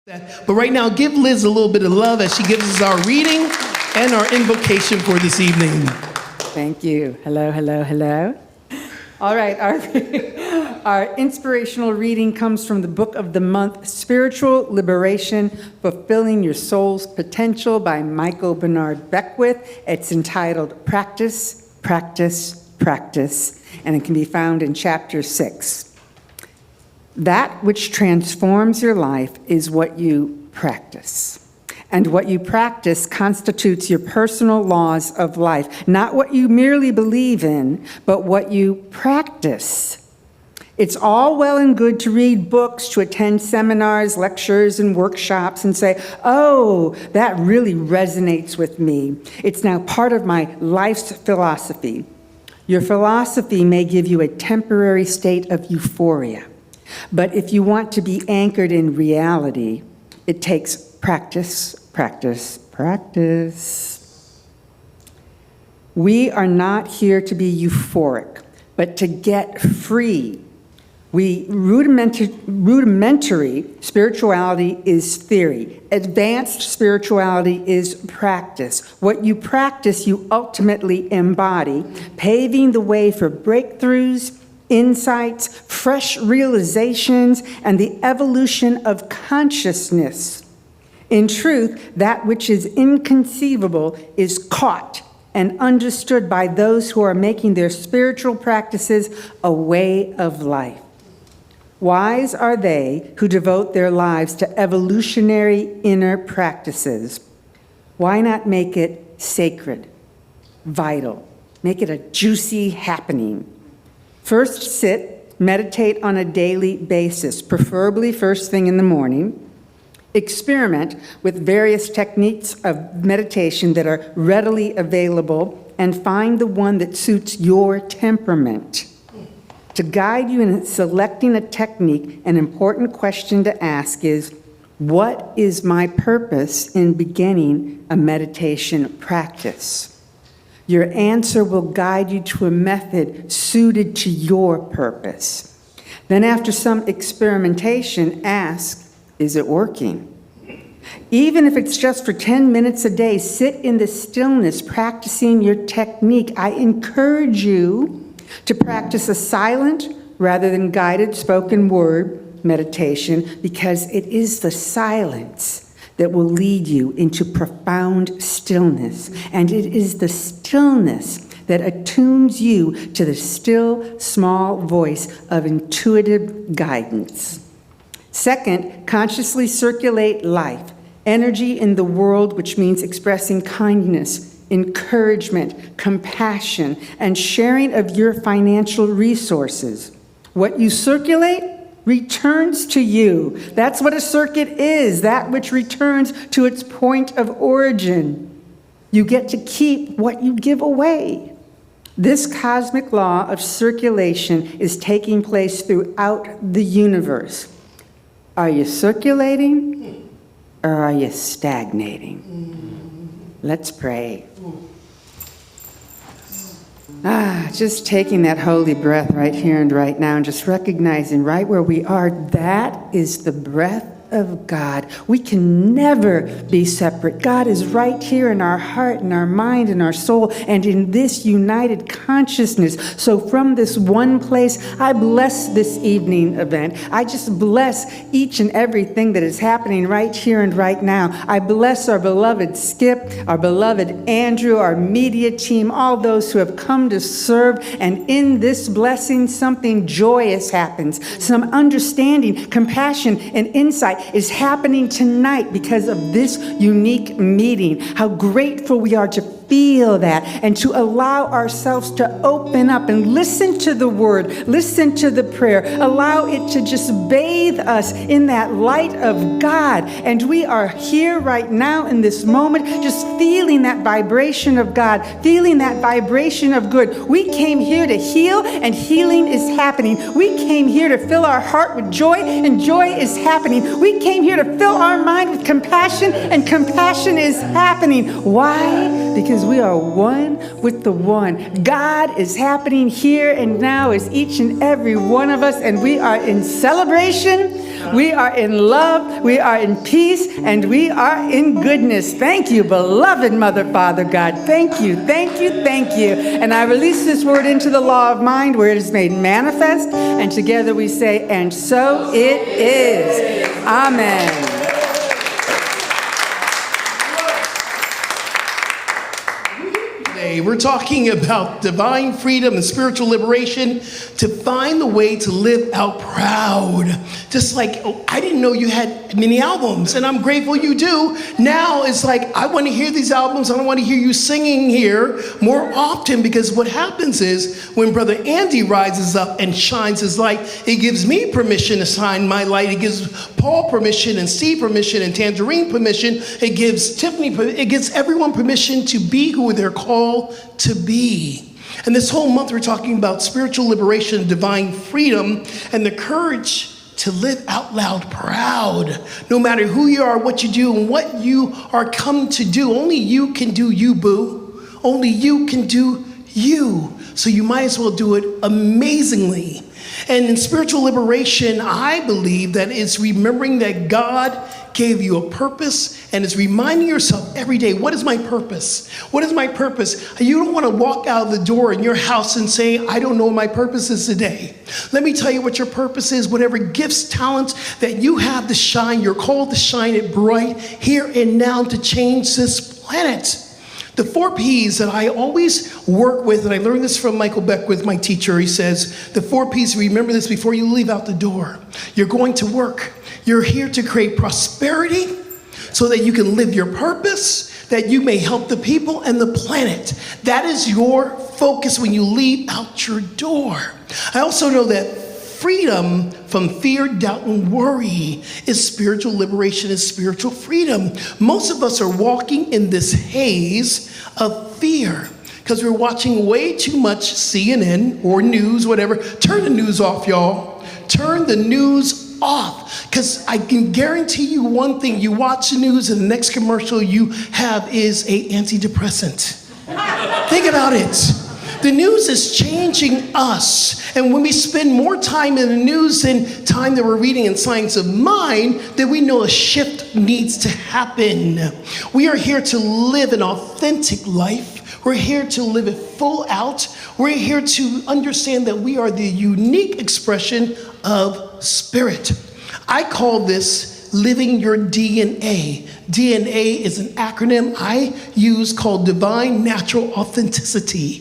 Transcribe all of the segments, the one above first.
But right now, give Liz a little bit of love as she gives us our reading and our invocation for this evening. Thank you. Hello, hello, hello. All right, our inspirational reading comes from the book of the month, Spiritual Liberation, Fulfilling Your Soul's Potential by Michael Bernard Beckwith. It's entitled Practice, Practice, Practice, and it can be found in chapter 6. That which transforms your life is what you practice. And what you practice constitutes your personal laws of life, not what you merely believe in, but what you practice. It's all well and good to read books, to attend seminars, lectures, and workshops and say, oh, that really resonates with me. It's now part of my life's philosophy. Your philosophy may give you a temporary state of euphoria. But if you want to be anchored in reality, it takes practice, practice, practice. We are not here to be euphoric, but to get free. Rudimentary spirituality is theory. Advanced spirituality is practice. What you practice, you ultimately embody, paving the way for breakthroughs, insights, fresh realizations, and the evolution of consciousness. In truth, that which is inconceivable is caught and understood by those who are making their spiritual practices a way of life. Wise are they who devote their lives to evolutionary inner practices. Why not make it sacred, vital, make it a juicy happening? First, sit, meditate on a daily basis, preferably first thing in the morning. Experiment with various techniques of meditation that are readily available and find the one that suits your temperament. To guide you in selecting a technique, an important question to ask is, what is my purpose in beginning a meditation practice? Your answer will guide you to a method suited to your purpose. Then after some experimentation, ask, is it working? Even if it's just for 10 minutes a day, sit in the stillness, practicing your technique. I encourage you to practice a silent rather than guided spoken word meditation, because it is the silence that will lead you into profound stillness. And it is the stillness that attunes you to the still, small voice of intuitive guidance. Second, consciously circulate life, energy in the world, which means expressing kindness, encouragement, compassion, and sharing of your financial resources. What you circulate returns to you. That's what a circuit is, that which returns to its point of origin. You get to keep what you give away. This cosmic law of circulation is taking place throughout the universe. Are you circulating or are you stagnating? Let's pray. Just taking that holy breath right here and right now and just recognizing right where we are, that is the breath of God. We can never be separate. God is right here in our heart, in our mind, in our soul, and in this united consciousness. So from this one place, I bless this evening event. I just bless each and everything that is happening right here and right now. I bless our beloved Skip, our beloved Andrew, our media team, all those who have come to serve. And in this blessing, something joyous happens. Some understanding, compassion, and insight is happening tonight because of this unique meeting. How grateful we are to feel that and to allow ourselves to open up and listen to the word, listen to the prayer, allow it to just bathe us in that light of God. And we are here right now in this moment, just feeling that vibration of God, feeling that vibration of good. We came here to heal, and healing is happening. We came here to fill our heart with joy, and joy is happening. We came here to fill our mind with compassion, and compassion is happening. Why? Because we are one with the one. God is happening here and now as each and every one of us, and we are in celebration. We are in love, we are in peace, and we are in goodness. Thank you, beloved Mother, Father, God. Thank you, thank you, thank you. And I release this word into the law of mind where it is made manifest, and together we say, and so it is. Amen. We're talking about divine freedom and spiritual liberation to find the way to live out proud. Just like, oh, I didn't know you had many albums, and I'm grateful you do. Now it's like, I want to hear these albums. I don't want to hear you singing here more often, because what happens is when Brother Andy rises up and shines his light, it gives me permission to shine my light. It gives Paul permission, and Steve permission, and Tangerine permission. It gives Tiffany, it gives everyone permission to be who they're called to be. And this whole month we're talking about spiritual liberation, divine freedom, and the courage to live out loud proud. No matter who you are, what you do, and what you are come to do, only you can do you, boo. Only you can do you. So you might as well do it amazingly. And in spiritual liberation, I believe that it's remembering that God gave you a purpose, and it's reminding yourself every day, what is my purpose? What is my purpose? You don't want to walk out of the door in your house and say, I don't know what my purpose is today. Let me tell you what your purpose is. Whatever gifts, talents that you have to shine, you're called to shine it bright here and now to change this planet. The 4 P's that I always work with, and I learned this from Michael Beckwith, my teacher. He says, the 4 P's, remember this before you leave out the door. You're going to work. You're here to create prosperity so that you can live your purpose, that you may help the people and the planet. That is your focus when you leave out your door. I also know that freedom from fear, doubt, and worry is spiritual liberation, is spiritual freedom. Most of us are walking in this haze of fear because we're watching way too much CNN or news, whatever. Turn the news off, y'all. Turn the news off, because I can guarantee you one thing: you watch the news and the next commercial you have is an antidepressant. Think about it. The news is changing us, and when we spend more time in the news than time that we're reading in Science of Mind, then we know a shift needs to happen. We are here to live an authentic life. We're here to live it full out. We're here to understand that we are the unique expression of spirit. I call this living your DNA. DNA is an acronym I use called Divine Natural Authenticity.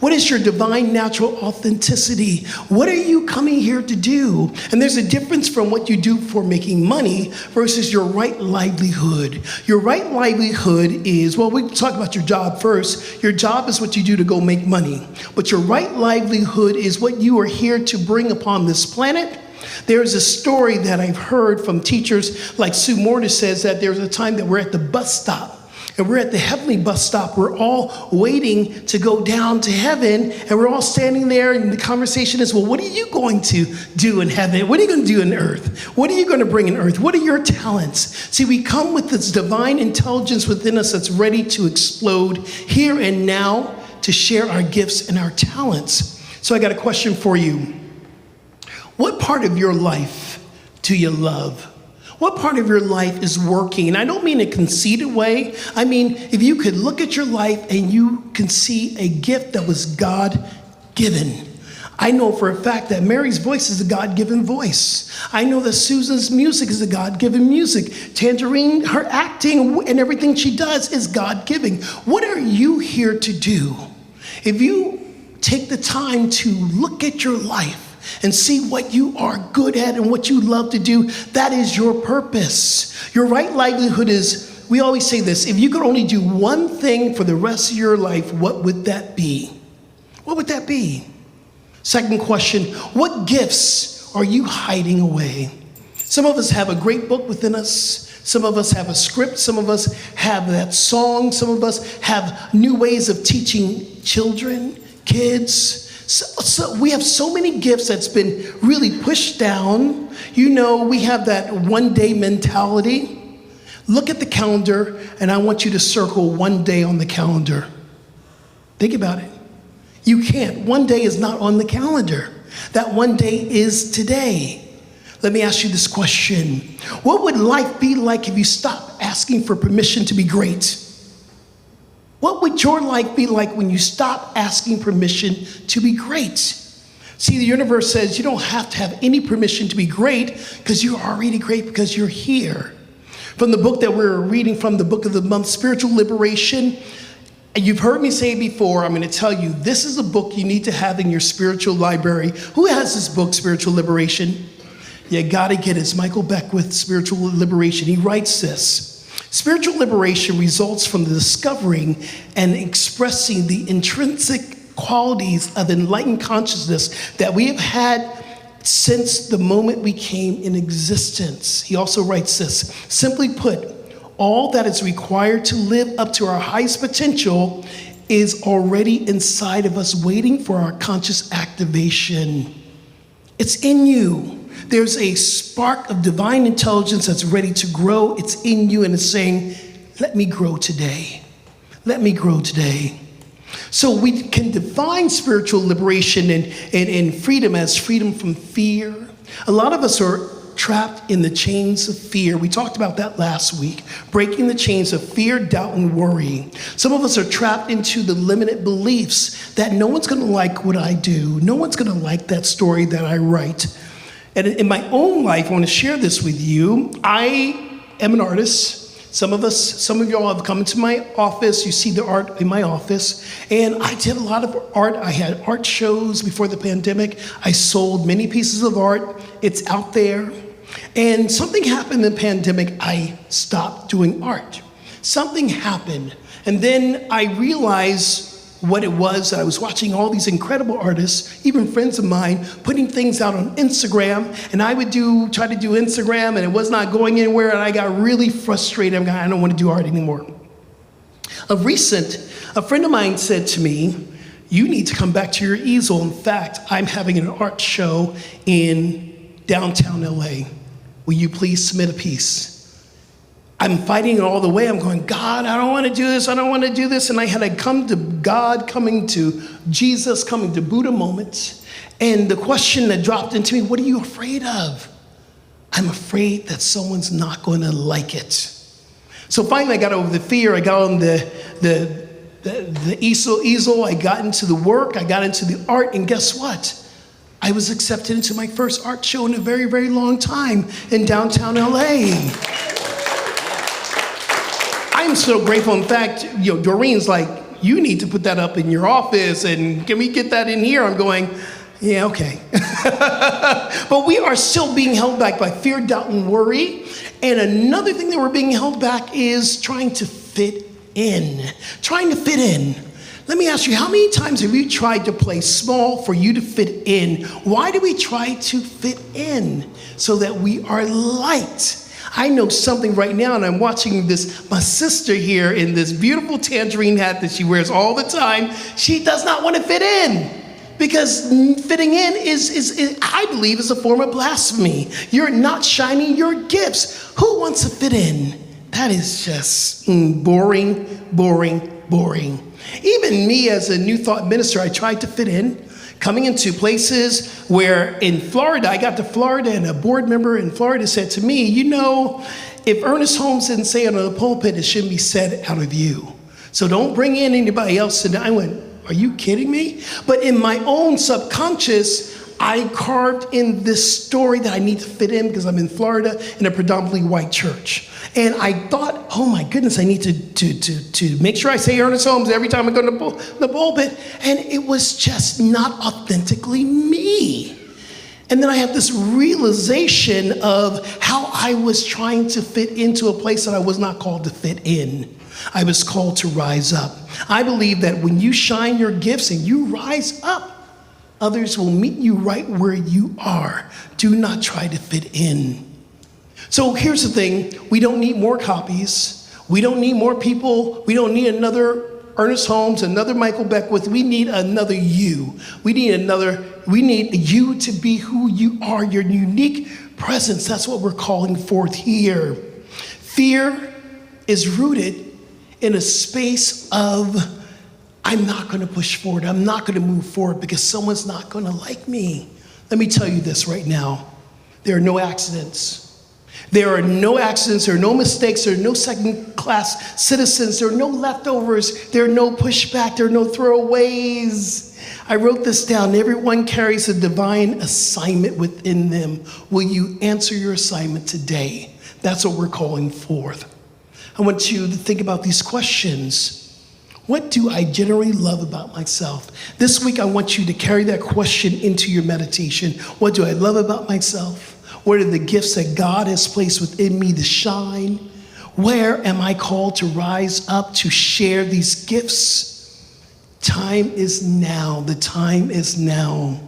What is your divine natural authenticity? What are you coming here to do? And there's a difference from what you do for making money versus your right livelihood. Your right livelihood is, well, we talk about your job first. Your job is what you do to go make money. But your right livelihood is what you are here to bring upon this planet. There's a story that I've heard from teachers like Sue Mortis says that there's a time that we're at the bus stop. And we're at the heavenly bus stop. We're all waiting to go down to heaven. And we're all standing there. And the conversation is, well, what are you going to do in heaven? What are you going to do in earth? What are you going to bring in earth? What are your talents? See, we come with this divine intelligence within us that's ready to explode here and now to share our gifts and our talents. So I got a question for you. What part of your life do you love? What part of your life is working? And I don't mean a conceited way. I mean, if you could look at your life and you can see a gift that was God-given. I know for a fact that Mary's voice is a God-given voice. I know that Susan's music is a God-given music. Tangerine, her acting and everything she does is God-given. What are you here to do? If you take the time to look at your life and see what you are good at and what you love to do, that is your purpose. Your right livelihood is, we always say this, if you could only do one thing for the rest of your life, what would that be? What would that be? Second question, what gifts are you hiding away? Some of us have a great book within us. Some of us have a script. Some of us have that song. Some of us have new ways of teaching children, kids. So we have so many gifts that's been really pushed down. You know, we have that one-day mentality. Look at the calendar, and I want you to circle one day on the calendar. Think about it. You can't. One day is not on the calendar. That one day is today. Let me ask you this question. What would life be like if you stopped asking for permission to be great? What would your life be like when you stop asking permission to be great? See, the universe says you don't have to have any permission to be great because you're already great because you're here. From the book that we're reading from, the book of the month, Spiritual Liberation, and you've heard me say before, I'm going to tell you, this is a book you need to have in your spiritual library. Who has this book, Spiritual Liberation? You got to get it. It's Michael Beckwith, Spiritual Liberation. He writes this. Spiritual liberation results from the discovering and expressing the intrinsic qualities of enlightened consciousness that we have had since the moment we came in existence. He also writes this. Simply put, all that is required to live up to our highest potential is already inside of us, waiting for our conscious activation. It's in you. There's a spark of divine intelligence that's ready to grow. It's in you, and it's saying, let me grow today. Let me grow today. So we can define spiritual liberation and freedom as freedom from fear. A lot of us are trapped in the chains of fear. We talked about that last week, breaking the chains of fear, doubt, and worry. Some of us are trapped into the limited beliefs that no one's going to like what I do. No one's going to like that story that I write. And in my own life, I want to share this with you. I am an artist. Some of y'all have come into my office. You see the art in my office. And I did a lot of art. I had art shows before the pandemic. I sold many pieces of art. It's out there. And something happened in the pandemic. I stopped doing art. Something happened. And then I realized what it was that I was watching all these incredible artists, even friends of mine, putting things out on Instagram, and I would try to do Instagram, and it was not going anywhere, and I got really frustrated. I'm going, I don't want to do art anymore. A friend of mine said to me, you need to come back to your easel. In fact, I'm having an art show in downtown LA. Will you please submit a piece? I'm fighting it all the way. I'm going, God, I don't want to do this. I don't want to do this. And I had to come to God, coming to Jesus, coming to Buddha moments. And the question that dropped into me, what are you afraid of? I'm afraid that someone's not going to like it. So finally I got over the fear. I got on the easel. I got into the work. I got into the art. And guess what? I was accepted into my first art show in a very, very long time in downtown LA. I'm so grateful. In fact, Doreen's like, you need to put that up in your office, and can we get that in here? I'm going, yeah, okay. But we are still being held back by fear, doubt, and worry. And another thing that we're being held back is trying to fit in. Trying to fit in. Let me ask you, how many times have you tried to play small for you to fit in? Why do we try to fit in? So that we are liked. I know something right now, and I'm watching my sister here in this beautiful tangerine hat that she wears all the time. She does not want to fit in because fitting in is I believe, is a form of blasphemy. You're not shining your gifts. Who wants to fit in? That is just boring. Even me as a New Thought minister, I tried to fit in. Coming into places where in Florida, I got to Florida, and a board member in Florida said to me, if Ernest Holmes didn't say it on the pulpit, it shouldn't be said out of you. So don't bring in anybody else. And I went, are you kidding me? But in my own subconscious, I carved in this story that I need to fit in because I'm in Florida in a predominantly white church. And I thought, oh my goodness, I need to make sure I say Ernest Holmes every time I go to the pulpit. And it was just not authentically me. And then I had this realization of how I was trying to fit into a place that I was not called to fit in. I was called to rise up. I believe that when you shine your gifts and you rise up, others will meet you right where you are. Do not try to fit in. So here's the thing. We don't need more copies. We don't need more people. We don't need another Ernest Holmes, another Michael Beckwith. We need another you. We need you to be who you are, your unique presence. That's what we're calling forth here. Fear is rooted in a space of, I'm not going to push forward. I'm not going to move forward because someone's not going to like me. Let me tell you this right now. There are no accidents. There are no accidents, there are no mistakes, there are no second-class citizens, there are no leftovers, there are no pushback, there are no throwaways. I wrote this down. Everyone carries a divine assignment within them. Will you answer your assignment today? That's what we're calling forth. I want you to think about these questions. What do I generally love about myself? This week, I want you to carry that question into your meditation. What do I love about myself? What are the gifts that God has placed within me to shine? Where am I called to rise up to share these gifts? Time is now. The time is now.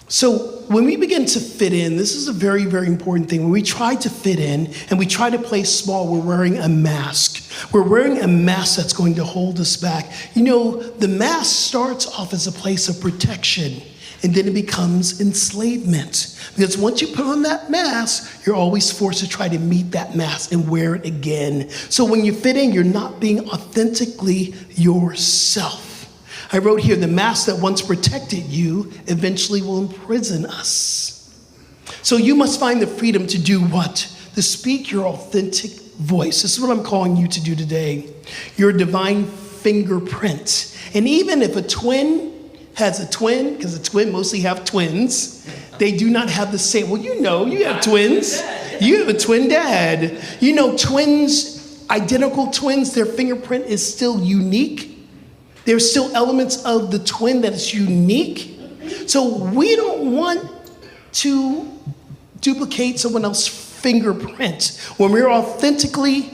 So when we begin to fit in, this is a very, very important thing. When we try to fit in and we try to play small, we're wearing a mask. We're wearing a mask that's going to hold us back. You know, the mask starts off as a place of protection, and then it becomes enslavement. Because once you put on that mask, you're always forced to try to meet that mask and wear it again. So when you fit in, you're not being authentically yourself. I wrote here, the mask that once protected you eventually will imprison us. So you must find the freedom to do what? To speak your authentic voice. This is what I'm calling you to do today. Your divine fingerprint. And even if a twin has a twin, because a twin mostly have twins, they do not have the same. Well, you have twins. You have a twin dad. You know, twins, identical twins, their fingerprint is still unique. There's still elements of the twin that is unique. So we don't want to duplicate someone else's fingerprint. When we're authentically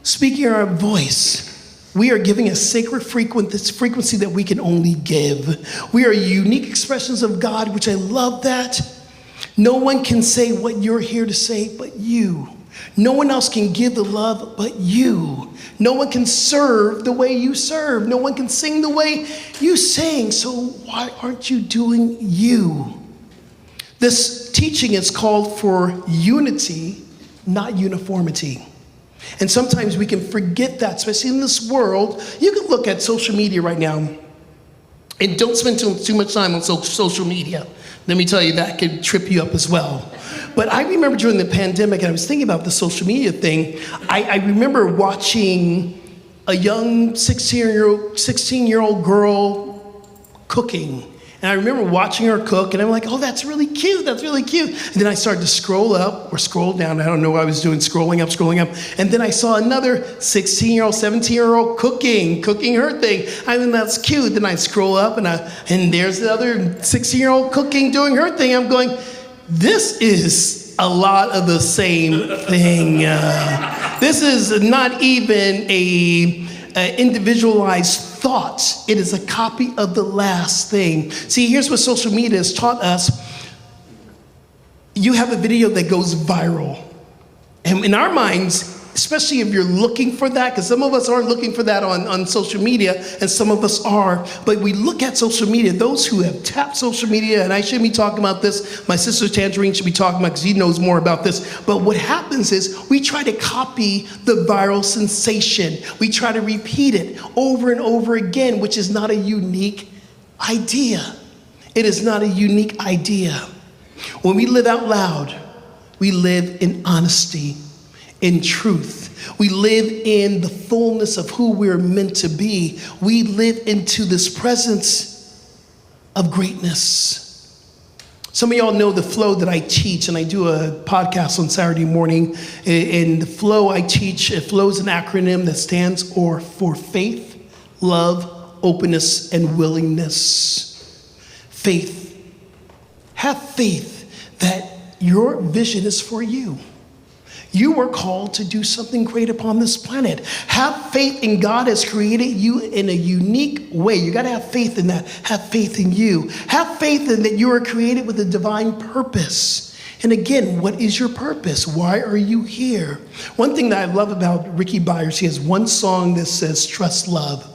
speaking our voice, we are giving a sacred frequency that we can only give. We are unique expressions of God, which I love that. No one can say what you're here to say but you. No one else can give the love but you. No one can serve the way you serve. No one can sing the way you sing. So why aren't you doing you? This teaching is called for unity, not uniformity. And sometimes we can forget that, especially in this world. You can look at social media right now, and don't spend too much time on social media. Let me tell you, that could trip you up as well. But I remember during the pandemic, and I was thinking about the social media thing, I remember watching a young 16-year-old girl cooking. And I remember watching her cook, and I'm like, oh, that's really cute, that's really cute. And then I started to scroll up or scroll down. I don't know what I was doing, scrolling up. And then I saw another 16-year-old, 17-year-old cooking her thing. I mean, that's cute. Then I scroll up, and there's the other 16-year-old cooking, doing her thing. I'm going, this is a lot of the same thing. This is not even a individualized thought. It is a copy of the last thing. See, here's what social media has taught us. You have a video that goes viral. And in our minds, especially if you're looking for that, because some of us aren't looking for that on social media, and some of us are, but we look at social media, those who have tapped social media, and I shouldn't be talking about this, my sister Tangerine should be talking about, because he knows more about this, but what happens is we try to copy the viral sensation. We try to repeat it over and over again, which is not a unique idea. It is not a unique idea. When we live out loud, we live in honesty, in truth. We live in the fullness of who we're meant to be. We live into this presence of greatness. Some of y'all know the flow that I teach, and I do a podcast on Saturday morning. And the flow I teach, flow is an acronym that stands for faith, love, openness, and willingness. Faith. Have faith that your vision is for you. You were called to do something great upon this planet. Have faith in God has created you in a unique way. You got to have faith in that. Have faith in you. Have faith in that you are created with a divine purpose. And again, what is your purpose? Why are you here? One thing that I love about Ricky Byers, he has one song that says, trust love.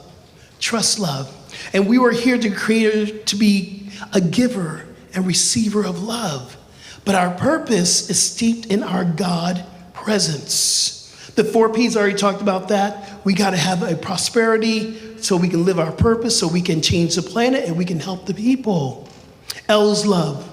Trust love. And we were here to be a giver and receiver of love. But our purpose is steeped in our God presence. The 4 P's, I already talked about that. We got to have a prosperity so we can live our purpose, so we can change the planet and we can help the people. L's love.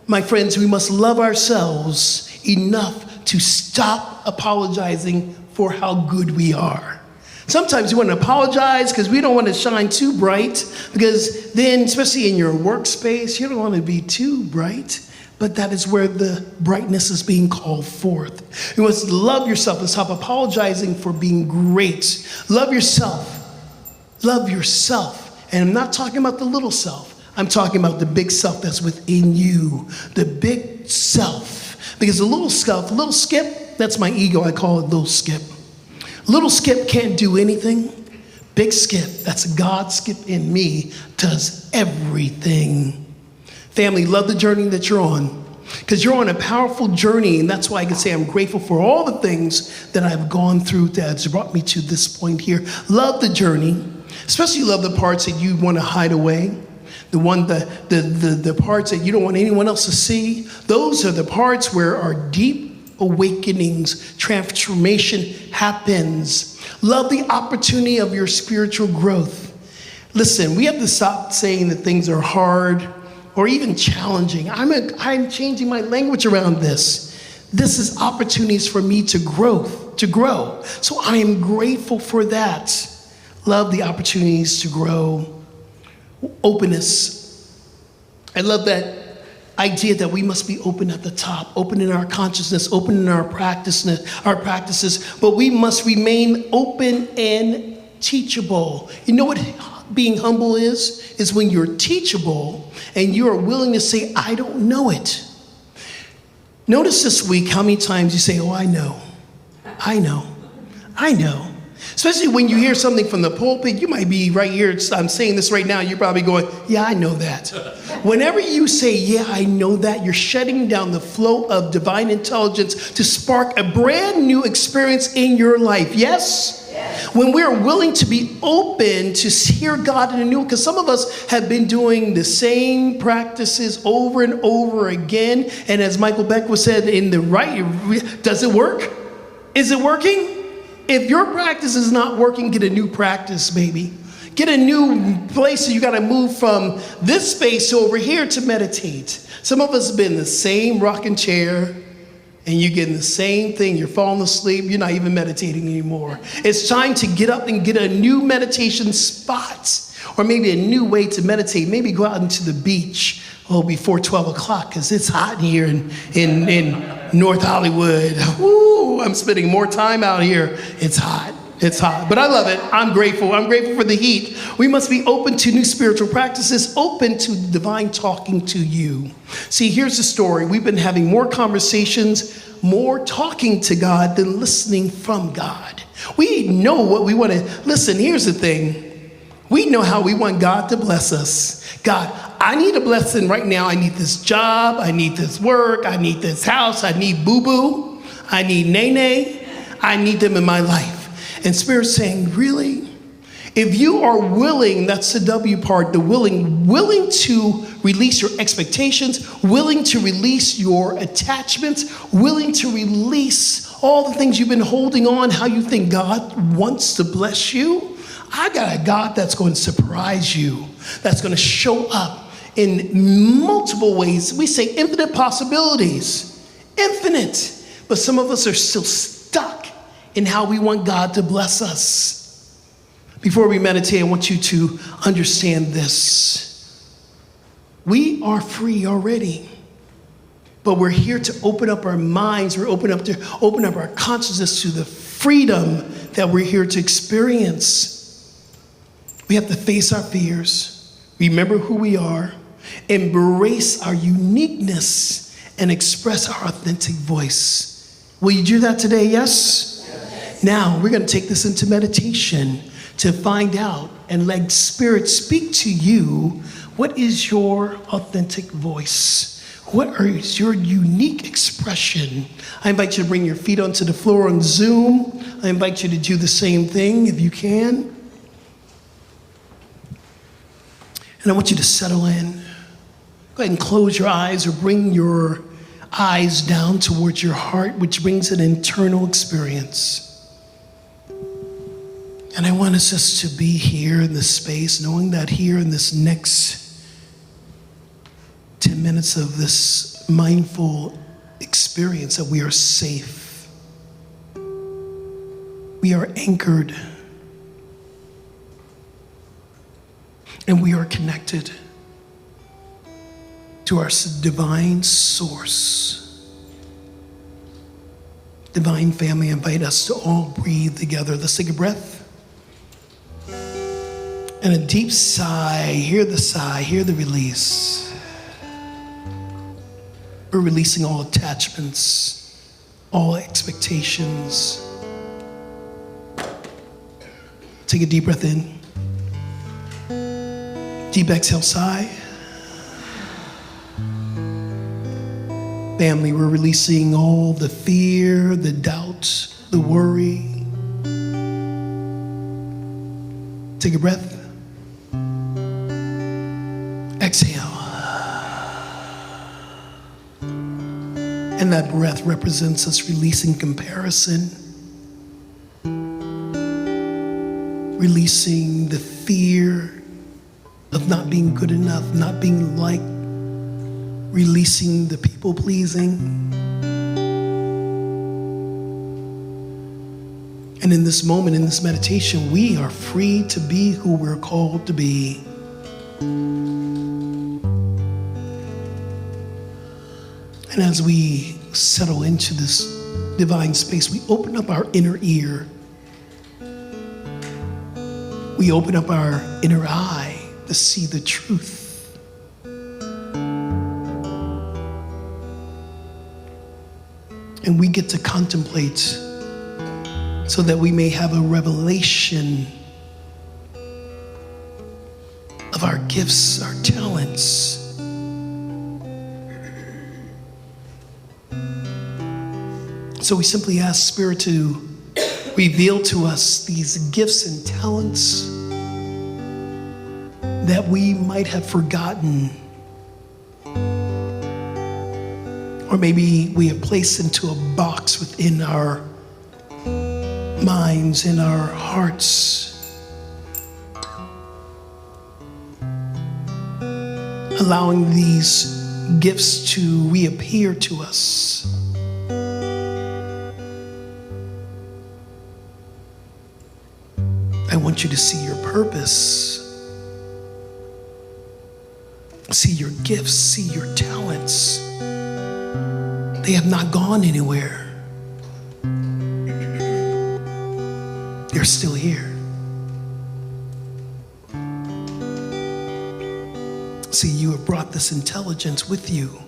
my friends, we must love ourselves enough to stop apologizing for how good we are. Sometimes we want to apologize because we don't want to shine too bright, because then, especially in your workspace, you don't want to be too bright. But that is where the brightness is being called forth. You must love yourself and stop apologizing for being great. Love yourself. Love yourself. And I'm not talking about the little self. I'm talking about the big self that's within you. The big self. Because the little self, little Skip, that's my ego. I call it little Skip. Little Skip can't do anything. Big Skip, that's God Skip in me, does everything. Family, love the journey that you're on, because you're on a powerful journey, and that's why I can say I'm grateful for all the things that I've gone through that's brought me to this point here. Love the journey, especially love the parts that you want to hide away, the parts that you don't want anyone else to see. Those are the parts where our deep awakenings, transformation happens. Love the opportunity of your spiritual growth. Listen, we have to stop saying that things are hard or even challenging. I'm changing my language around this. This is opportunities for me to grow. So I am grateful for that. Love the opportunities to grow. Openness. I love that idea that we must be open at the top, open in our consciousness, open in our practices, but we must remain open and teachable. You know what being humble is? Is when you're teachable and you are willing to say, I don't know it. Notice this week how many times you say, oh, I know. Especially when you hear something from the pulpit, you might be right here, I'm saying this right now, you're probably going, yeah, I know that. Whenever you say, yeah, I know that, you're shutting down the flow of divine intelligence to spark a brand new experience in your life. Yes? When we're willing to be open to hear God in a new, because some of us have been doing the same practices over and over again. And as Michael Beck was said in the right, does it work? Is it working? If your practice is not working, get a new practice, baby. Get a new place. So you got to move from this space over here to meditate. Some of us have been in the same rocking chair, and you're getting the same thing. You're falling asleep. You're not even meditating anymore. It's time to get up and get a new meditation spot, or maybe a new way to meditate. Maybe go out into the beach before 12 o'clock, because it's hot here in North Hollywood. Woo, I'm spending more time out here. It's hot. But I love it. I'm grateful for the heat. We must be open to new spiritual practices, open to divine talking to you. See, here's the story. We've been having more conversations, more talking to God than listening from God. We know what we want to, listen, here's the thing. We know how we want God to bless us. God, I need a blessing right now. I need this job. I need this work. I need this house. I need boo-boo. I need nay-nay. I need them in my life. And Spirit's saying, really? If you are willing, that's the W part, the willing to release your expectations, willing to release your attachments, willing to release all the things you've been holding on, how you think God wants to bless you, I got a God that's going to surprise you, that's going to show up in multiple ways. We say infinite possibilities, infinite. But some of us are still stuck in how we want God to bless us. Before we meditate, I want you to understand this. We are free already, but we're here to open up our minds. We're open up our consciousness to the freedom that we're here to experience. We have to face our fears, remember who we are, embrace our uniqueness, and express our authentic voice. Will you do that today? Yes? Now, we're going to take this into meditation to find out and let Spirit speak to you. What is your authentic voice? What is your unique expression? I invite you to bring your feet onto the floor on Zoom. I invite you to do the same thing if you can. And I want you to settle in. Go ahead and close your eyes, or bring your eyes down towards your heart, which brings an internal experience. And I want us just to be here in this space, knowing that here in this next 10 minutes of this this mindful experience that we are safe. We are anchored. And we are connected to our divine source. Divine family, invite us to all breathe together. Let's take a breath. And a deep sigh. Hear the release. We're releasing all attachments, all expectations. Take a deep breath in. Deep exhale, sigh. Family, we're releasing all the fear, the doubt, the worry. Take a breath. Exhale. And that breath represents us releasing comparison, releasing the fear of not being good enough, not being liked, releasing the people pleasing. And in this moment, in this meditation, we are free to be who we're called to be. And as we settle into this divine space, we open up our inner ear. We open up our inner eye to see the truth. And we get to contemplate so that we may have a revelation of our gifts, our talents. So we simply ask Spirit to reveal to us these gifts and talents that we might have forgotten, or maybe we have placed into a box within our minds, in our hearts, allowing these gifts to reappear to us. I want you to see your purpose, see your gifts, see your talents. They have not gone anywhere. They're still here. See, you have brought this intelligence with you.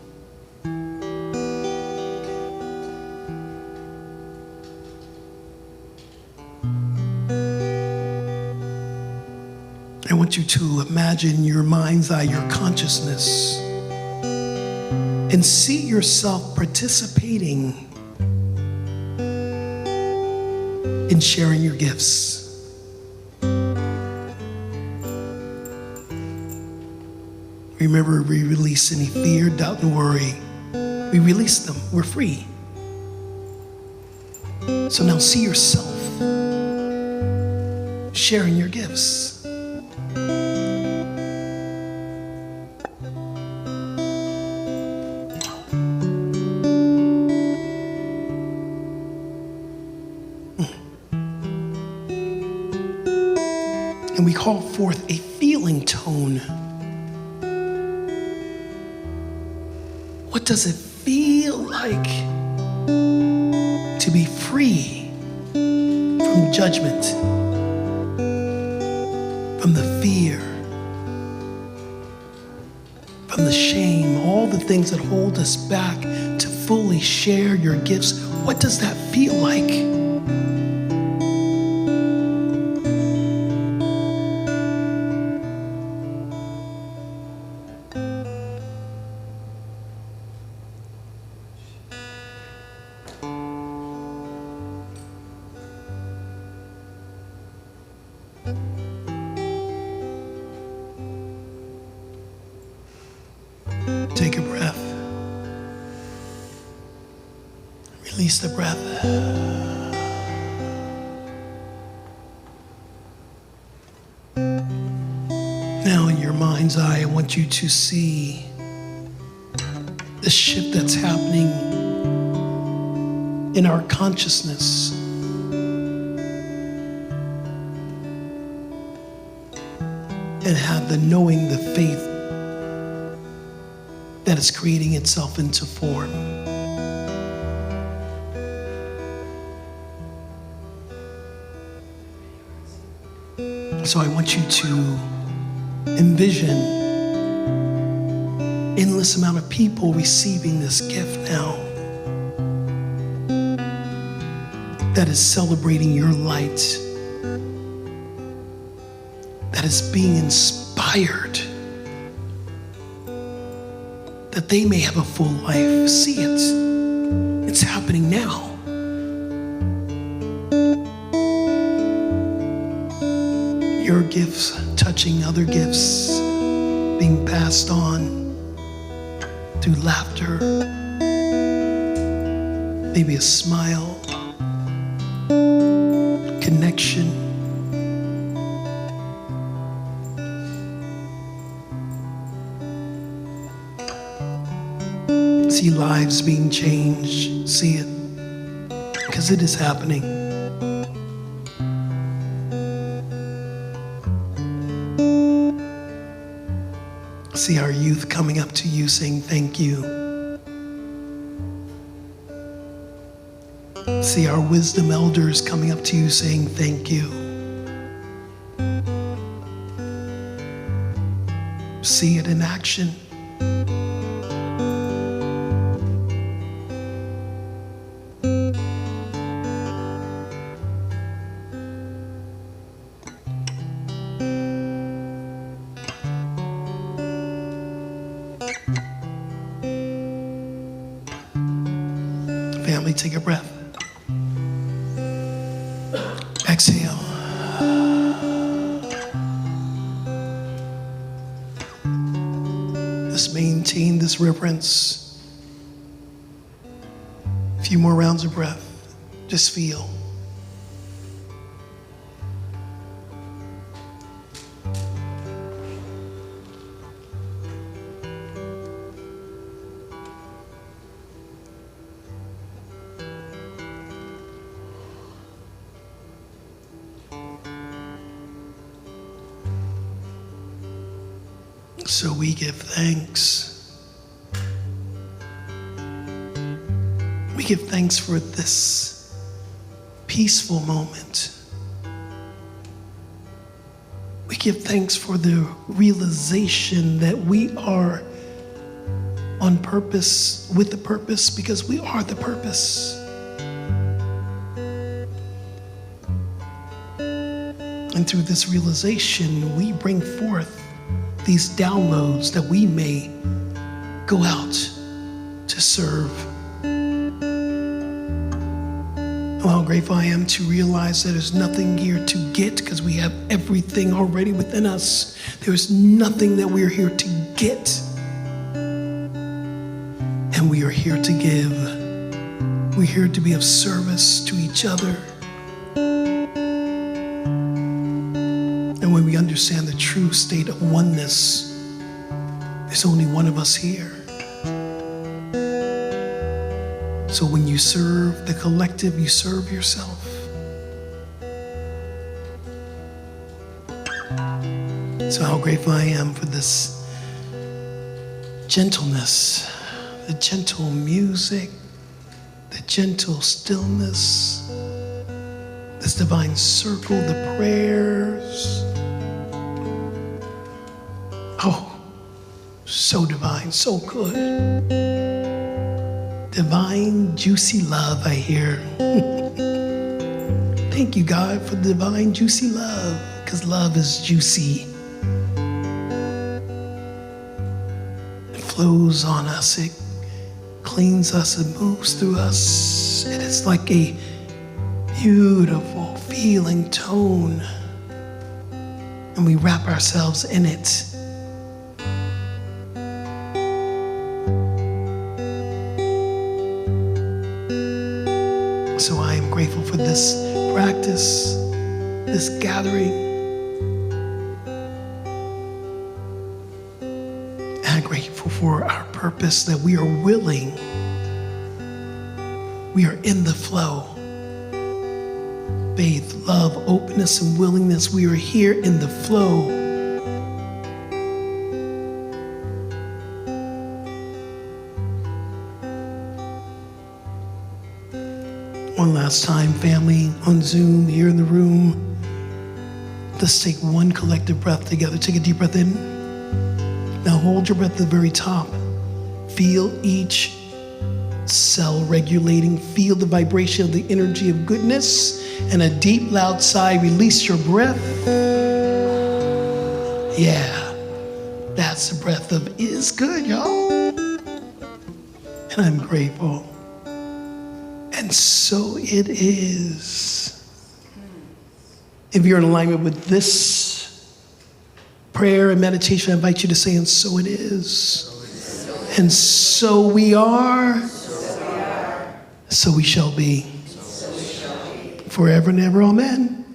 I want you to imagine your mind's eye, your consciousness, and see yourself participating in sharing your gifts. Remember, we release any fear, doubt, and worry. We release them. We're free. So now see yourself sharing your gifts. And we call forth a feeling tone. What does it feel like to be free from judgment, from the fear, from the shame, all the things that hold us back to fully share your gifts? What does that feel like? Take a breath. Release the breath. Now in your mind's eye, I want you to see the shift that's happening in our consciousness. And have the knowing, the faith that is creating itself into form. So I want you to envision endless amount of people receiving this gift now that is celebrating your light, that is being inspired, that they may have a full life. See it. It's happening now. Your gifts touching other gifts, being passed on through laughter, maybe a smile, connection. See lives being changed. See it, because it is happening. See our youth coming up to you saying thank you. See our wisdom elders coming up to you saying thank you. See it in action. Family, take a breath. Exhale. Just maintain this reverence. A few more rounds of breath. Just feel. So we give thanks. We give thanks for this peaceful moment. We give thanks for the realization that we are on purpose, with the purpose, because we are the purpose. And through this realization, we bring forth these downloads that we may go out to serve. Oh, how grateful I am to realize that there's nothing here to get because we have everything already within us. There's nothing that we're here to get. And we are here to give. We're here to be of service to each other. And when we understand the true state of oneness, there's only one of us here. So when you serve the collective, you serve yourself. So how grateful I am for this gentleness, the gentle music, the gentle stillness, this divine circle, the prayers. Oh, so divine, so good. Divine, juicy love, I hear. Thank you, God, for divine, juicy love, because love is juicy. It flows on us, it cleans us, it moves through us. It is like a beautiful feeling tone, and we wrap ourselves in it. So I am grateful for this practice, this gathering. And I'm grateful for our purpose. purpose, that we are willing. We are in the flow. Faith, love, openness, and willingness. We are here in the flow. One last time, family, on Zoom, here in the room. Let's take one collective breath together. Take a deep breath in. Now hold your breath at the very top. Feel each cell regulating. Feel the vibration of the energy of goodness. And a deep, loud sigh. Release your breath. Yeah, that's the breath of is good, y'all. And I'm grateful. And so it is. If you're in alignment with this prayer and meditation, I invite you to say, and so it is. And so we are. So we shall be. Forever and ever, amen.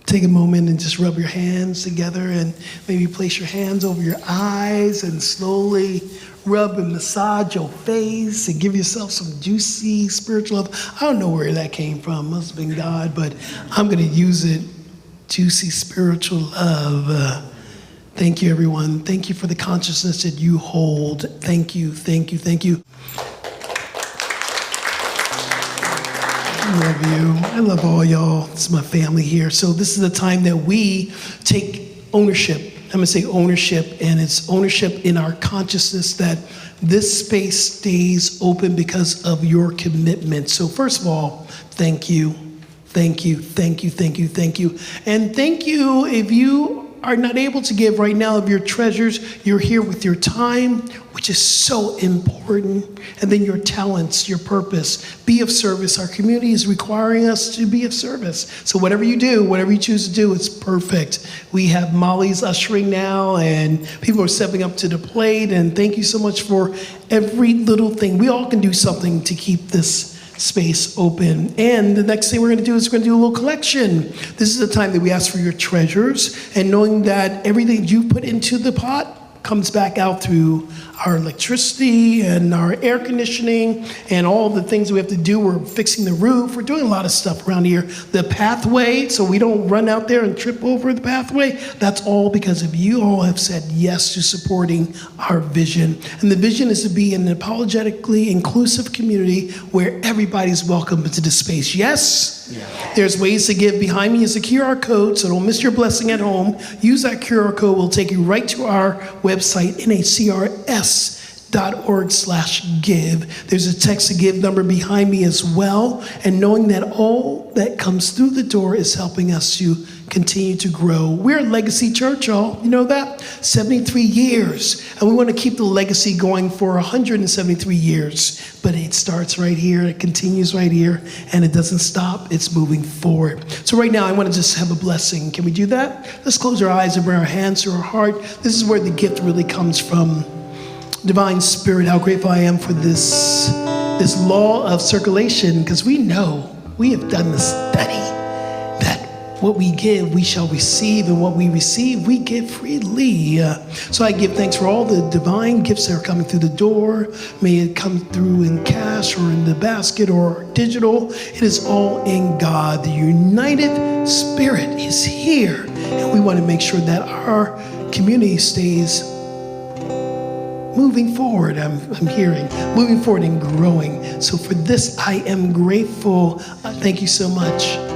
Take a moment and just rub your hands together and maybe place your hands over your eyes and slowly rub and massage your face and give yourself some juicy spiritual love. I don't know where that came from. Must have been God, but I'm going to use it. Juicy spiritual love. Thank you, everyone. Thank you for the consciousness that you hold. Thank you, thank you, thank you. I love you. I love all y'all. This is my family here. So this is the time that we take ownership. I'm going to say ownership, and it's ownership in our consciousness that this space stays open because of your commitment. So first of all, thank you. Thank you, thank you, thank you, thank you. And thank you if you are not able to give right now of your treasures. You're here with your time, which is so important. And then your talents, your purpose. Be of service. Our community is requiring us to be of service. So whatever you do, whatever you choose to do, it's perfect. We have Molly's ushering now, and people are stepping up to the plate. And thank you so much for every little thing. We all can do something to keep this space open. And the next thing we're going to do is we're going to do a little collection. This is the time that we ask for your treasures, and knowing that everything you put into the pot comes back out through our electricity and our air conditioning and all the things we have to do. We're fixing the roof. We're doing a lot of stuff around here. The pathway, so we don't run out there and trip over the pathway, that's all because of you all have said yes to supporting our vision. And the vision is to be an apologetically inclusive community where everybody's welcome into the space. Yes? Yeah. There's ways to give. Behind me is a QR code, so don't miss your blessing at home. Use that QR code. We'll take you right to our website, nhcrs.org/give. There's a text to give number behind me as well. And knowing that all that comes through the door is helping us to continue to grow. We're a legacy church, y'all. You know that? 73 years. And we want to keep the legacy going for 173 years. But it starts right here, it continues right here, and it doesn't stop. It's moving forward. So right now, I want to just have a blessing. Can we do that? Let's close our eyes and bring our hands to our heart. This is where the gift really comes from. Divine Spirit, how grateful I am for this law of circulation, because we know, we have done the study, that what we give, we shall receive, and what we receive, we give freely. So I give thanks for all the divine gifts that are coming through the door. May it come through in cash or in the basket or digital. It is all in God. The united spirit is here, and we want to make sure that our community stays moving forward. I'm hearing moving forward and growing. So for this, I am grateful. Thank you so much.